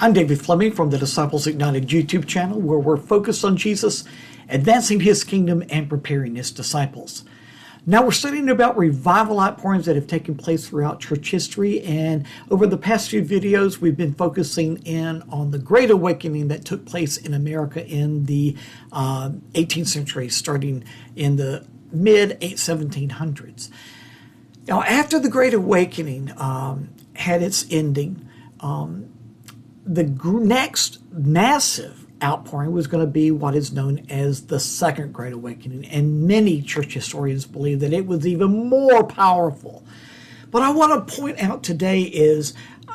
I'm David Fleming from the Disciples Ignited YouTube channel, where we're focused on Jesus, advancing his kingdom, and preparing his disciples. Now we're studying about revival outpourings that have taken place throughout church history, and over the past few videos we've been focusing in on the Great Awakening that took place in America in the 18th century, starting in the mid-1700s. Now after the Great Awakening had its ending, the next massive outpouring was going to be what is known as the Second Great Awakening, and many church historians believe that it was even more powerful. What I want to point out today is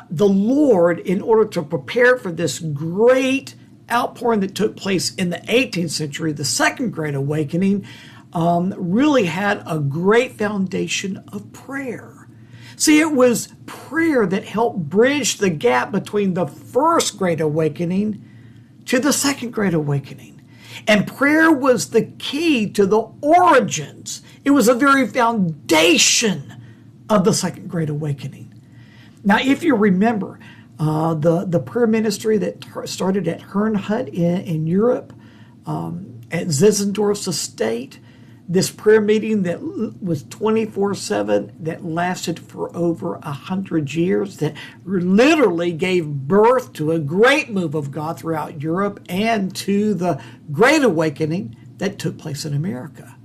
the Lord, in order to prepare for this great outpouring that took place in the 18th century, the Second Great Awakening, really had a great foundation of prayer. See, it was prayer that helped bridge the gap between the First Great Awakening to the Second Great Awakening. And prayer was the key to the origins. It was the very foundation of the Second Great Awakening. Now, if you remember, the prayer ministry that started at Herrnhut in Europe, at Zinzendorf's estate, this prayer meeting that was 24/7, that lasted for over 100 years, that literally gave birth to a great move of God throughout Europe and to the Great Awakening that took place in America.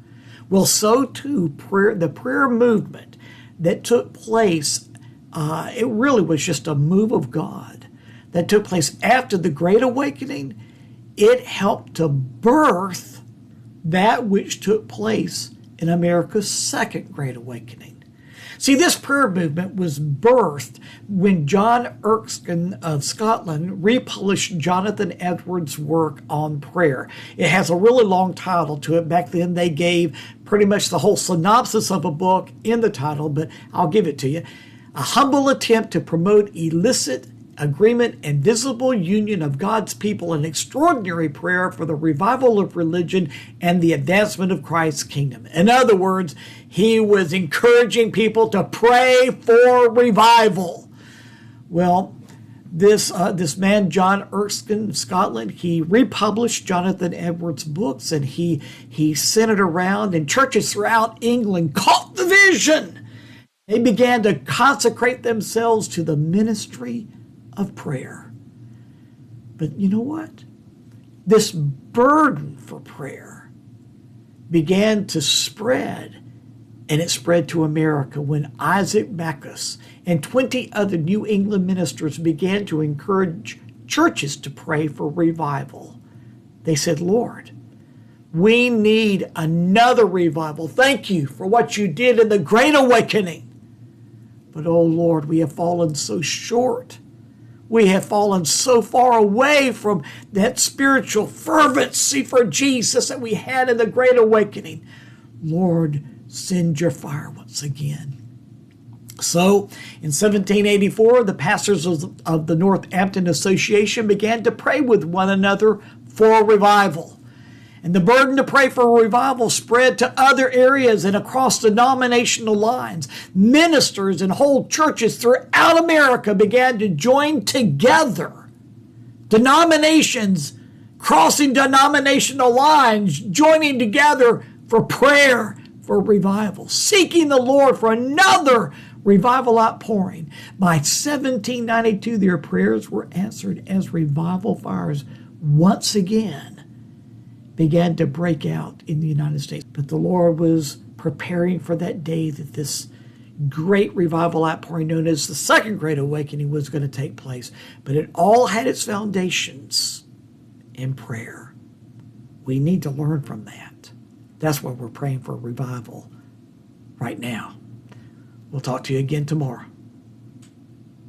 Well, so too, the prayer movement that took place, it really was just a move of God that took place after the Great Awakening. It helped to birth that which took place in America's Second Great Awakening. See, this prayer movement was birthed when John Erskine of Scotland republished Jonathan Edwards' work on prayer. It has a really long title to it. Back then they gave pretty much the whole synopsis of a book in the title, but I'll give it to you. A humble attempt to promote illicit agreement and visible union of God's people, an extraordinary prayer for the revival of religion and the advancement of Christ's kingdom. In other words, he was encouraging people to pray for revival. Well, this man, John Erskine of Scotland, he republished Jonathan Edwards' books, and he sent it around, and churches throughout England caught the vision. They began to consecrate themselves to the ministry of prayer. But you know what? This burden for prayer began to spread, and it spread to America when Isaac Backus and 20 other New England ministers began to encourage churches to pray for revival. They said, Lord, we need another revival. Thank you for what you did in the Great Awakening. But oh Lord, we have fallen so short. We have fallen so far away from that spiritual fervency for Jesus that we had in the Great Awakening. Lord, send your fire once again. So, in 1784, the pastors of the Northampton Association began to pray with one another for a revival. And the burden to pray for revival spread to other areas and across denominational lines. Ministers and whole churches throughout America began to join together. Denominations crossing denominational lines, joining together for prayer for revival, seeking the Lord for another revival outpouring. By 1792, their prayers were answered as revival fires once again began to break out in the United States. But the Lord was preparing for that day that this great revival outpouring known as the Second Great Awakening was going to take place. But it all had its foundations in prayer. We need to learn from that. That's why we're praying for revival right now. We'll talk to you again tomorrow.